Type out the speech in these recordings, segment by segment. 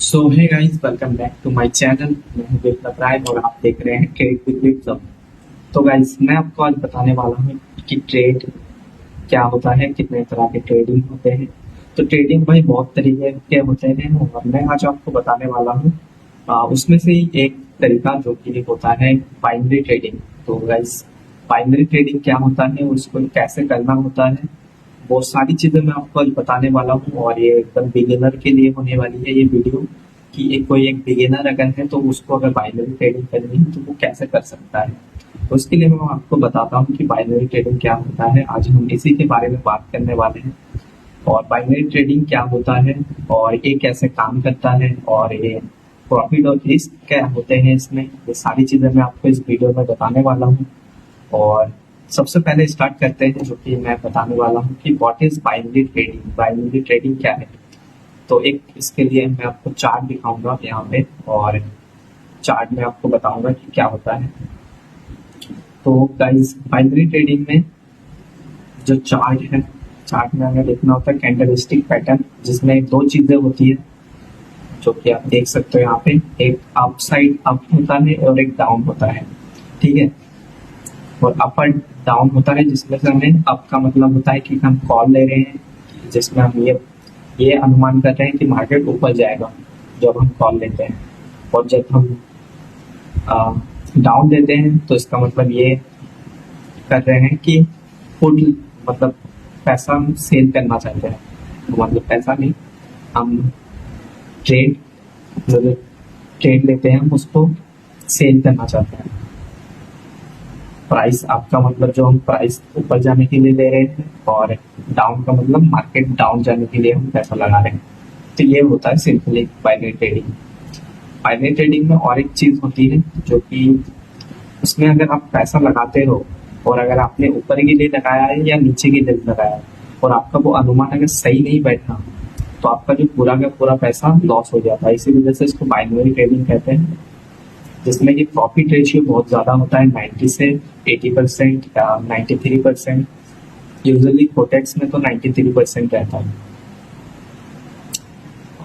So hey guys, welcome back to my channel. मैं हूं विप्लव राय और आप देख रहे हैं ट्रेड विद विप्लव। तो गाइस, मैं आपको आज बताने वाला हूं कि ट्रेड क्या होता है, कितने तरह के ट्रेडिंग होते हैं। तो ट्रेडिंग भाई बहुत तरीके के होते हैं और मैं आज आपको बताने वाला हूं उसमें से ही एक तरीका जो कि होता है बाइनरी ट्रेडिंग। तो गाइस, बाइनरी ट्रेडिंग क्या होता है, उसको कैसे करना होता है, वो सारी चीजें मैं आपको आज बताने वाला हूँ। और ये एकदम बिगिनर के लिए होने वाली है ये वीडियो, कि एक कोई एक बिगिनर अगर है तो उसको अगर बाइनरी ट्रेडिंग करनी है तो वो कैसे कर सकता है। तो उसके लिए मैं आपको बताता हूँ कि बाइनरी ट्रेडिंग क्या होता है। आज हम इसी के बारे में बात करने वाले हैं और बाइनरी ट्रेडिंग क्या होता है और ये कैसे काम करता है और ये प्रॉफिट और रिस्क क्या होते हैं इसमें, ये सारी चीजें मैं आपको इस वीडियो में बताने वाला हूँ। और सबसे पहले स्टार्ट करते हैं, जो कि मैं बताने वाला हूँ कि what is binary trading. Binary trading क्या है। तो एक इसके लिए मैं आपको चार्ट दिखाऊंगा यहाँ पे और चार्ट में आपको बताऊंगा कि क्या होता है। तो गाइस, बाइनरी ट्रेडिंग में जो चार्ट है, चार्ट में हमें देखना होता है कैंडलस्टिक पैटर्न, जिसमें दो चीजें होती है जो कि आप देख सकते हो यहाँ पे। एक अप साइड अप होता है और एक डाउन होता है, ठीक है। और अप एंड डाउन होता है, जिसमें से हमें अप का मतलब होता है कि हम कॉल ले रहे हैं, जिसमें हम ये अनुमान कर रहे हैं कि मार्केट ऊपर जाएगा जब हम कॉल लेते हैं। और जब हम डाउन देते हैं तो इसका मतलब ये कर रहे हैं कि पुट, मतलब पैसा हम सेल करना चाहते हैं। तो मतलब पैसा नहीं, हम ट्रेड, मतलब ट्रेड लेते हैं, हम उसको सेल करना चाहते हैं। प्राइस आपका मतलब जो हम प्राइस ऊपर जाने के लिए ले रहे हैं और डाउन का मतलब मार्केट डाउन जाने के लिए हम पैसा लगा रहे हैं। तो ये होता है simply binary trading. Binary trading में और एक चीज होती है जो कि उसमें अगर आप पैसा लगाते हो और अगर आपने ऊपर के लिए लगाया है या नीचे के लिए लगाया है और आपका वो अनुमान अगर सही नहीं बैठा, तो आपका जो पूरा का पूरा पैसा लॉस हो जाता है। इसी वजह से इसको बाइनरी ट्रेडिंग कहते हैं, जिसमें कि प्रॉफिट रेशियो बहुत ज़्यादा होता है, 90 से 80%, 93%। यूजुअली कोटेक्स में तो 93% रहता है।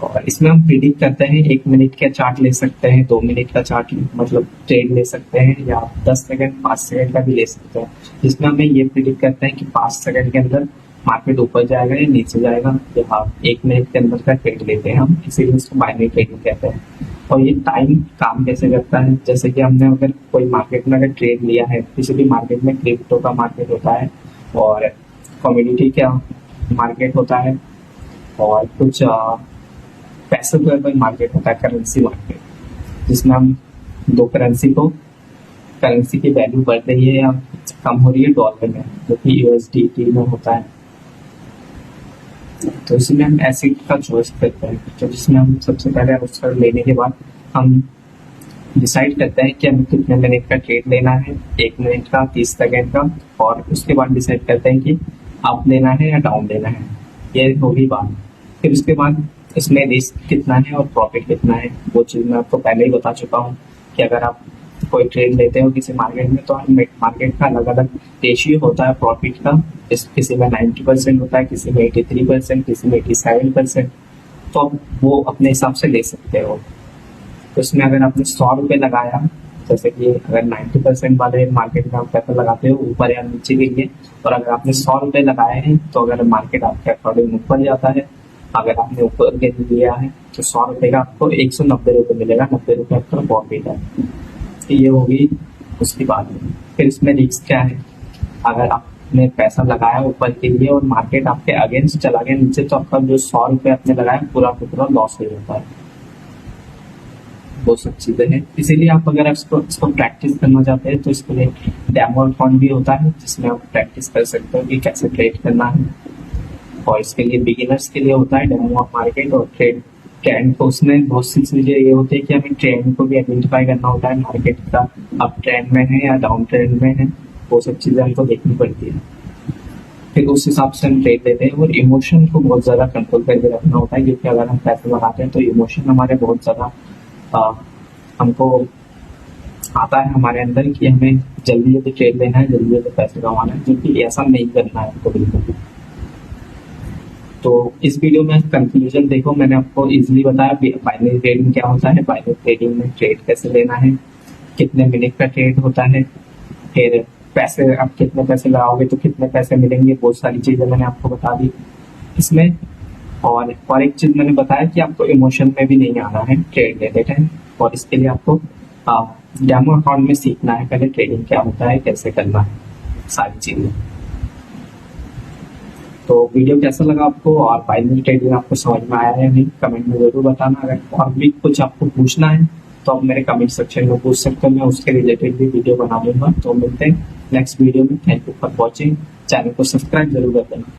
और इसमें हम प्रिडिक्ट करते हैं, 1 मिनट का चार्ट ले सकते हैं, 2 मिनट का चार्ट मतलब ट्रेड ले सकते हैं, या 10 सेकंड 5 सेकंड का भी ले सकते हैं, जिसमें हमें ये प्रिडिक्ट करते हैं कि 5 सेकंड के अंदर मार्केट ऊपर जाएगा या नीचे जाएगा, या 1 मिनट के अंदर का ट्रेड लेते हैं हम, इसीलिए इसको बाइनरी ट्रेडिंग कहते हैं। और ये टाइम काम कैसे करता है, जैसे कि हमने अगर कोई मार्केट में अगर ट्रेड लिया है, किसी भी मार्केट में, क्रिप्टो का मार्केट होता है और कमोडिटी का मार्केट होता है और कुछ पैसे का मार्केट होता है, करेंसी मार्केट, जिसमें हम दो करेंसी को, करेंसी की वैल्यू बढ़ रही है या कम हो रही है डॉलर में, जो कि यूएसडीटी में होता है। तो इसमें हम एसिड का चॉइस करते हैं, तो जिसमें हम सबसे पहले उसका लेने के बाद हम डिसाइड करते हैं कि हमें कितने मिनट का ट्रेड लेना है, 1 मिनट का, 30 सेकेंड का। और उसके बाद डिसाइड करते हैं कि अप लेना है या डाउन लेना है। ये होगी बात। फिर उसके बाद इसमें रिस्क कितना है और प्रॉफिट कितना है, वो चीज़ मैं आपको पहले ही बता चुका हूँ कि अगर आप कोई ट्रेड लेते हो किसी मार्केट में, तो मार्केट का अलग अलग रेशियो होता है प्रॉफिट का। किसी में 90% होता है, किसी में 83%, किसी में 87%। तो आप वो अपने हिसाब से ले सकते हो। तो इसमें अगर आपने 100 रुपये लगाया, जैसे कि अगर 90% वाले मार्केट में आप पैसा लगाते हो ऊपर या नीचे के लिए, और अगर आपने 100 रुपये लगाए हैं, तो अगर मार्केट आपके अकॉर्डिंग ऊपर जाता है, अगर आपने ऊपर के लिया है, तो 100 रुपये का आपको 190 रुपये मिलेगा, 90 रुपये आपका प्रॉफिट है। तो ये होगी उसकी बात। फिर इसमें रिस्क क्या है, अगर आपने पैसा लगाया ऊपर के लिए और मार्केट आपके अगेंस्ट चला गया नीचे, तो आपका जो 100 रुपये आपने लगाया पूरा का पूरा लॉस हो जाता है। वो सब चीजें हैं, इसीलिए आप अगर इसको प्रैक्टिस करना चाहते हैं तो इसके लिए डेमो अकाउंट भी होता है, जिसमें आप प्रैक्टिस कर सकते हो कि कैसे ट्रेड करना है। और इसके लिए बिगिनर्स के लिए होता है डेमो ऑफ मार्केट और ट्रेड ट्रेंड को। उसमें बहुत सी चीजें ये होती है कि हमें ट्रेंड को भी आइडेंटिफाई करना होता है, मार्केट का अप ट्रेंड में है या डाउन ट्रेंड में है, वो सब चीजें हमको देखनी पड़ती है। फिर उस हिसाब से हम ट्रेड लेते हैं। और इमोशन को बहुत ज्यादा कंट्रोल करके रखना होता है, क्योंकि अगर हम पैसे लगाते हैं तो इमोशन हमारे बहुत ज्यादा हमको आता है हमारे अंदर कि हमें जल्दी जल्दी ट्रेड लेना है, जल्दी जल्दी पैसे कमाना है, क्योंकि ऐसा नहीं करना है हमको बिल्कुल। तो इस वीडियो में कंक्लूजन देखो, मैंने आपको इजीली बताया बाइनरी ट्रेडिंग क्या होता है, बाइनरी ट्रेडिंग में ट्रेड कैसे लेना है, कितने मिनट का ट्रेड होता है, फिर पैसे आप कितने पैसे लगाओगे तो कितने पैसे मिलेंगे, बहुत सारी चीजें मैंने आपको बता दी इसमें। और एक चीज मैंने बताया कि आपको इमोशन में भी नहीं आना है ट्रेड लेते टाइम, और इसके लिए आपको डेमो अकाउंट में सीखना है पहले ट्रेडिंग क्या होता है, कैसे करना है, सारी चीजें। तो वीडियो कैसा लगा आपको, और बाइनरी ट्रेडिंग आपको समझ में आया है नहीं, कमेंट में जरूर बताना। अगर और भी कुछ आपको पूछना है तो आप मेरे कमेंट सेक्शन में पूछ सकते हो, मैं उसके रिलेटेड भी वीडियो बना दूंगा। तो मिलते हैं नेक्स्ट वीडियो में। Thank you for watching, channel को सब्सक्राइब जरूर कर देना।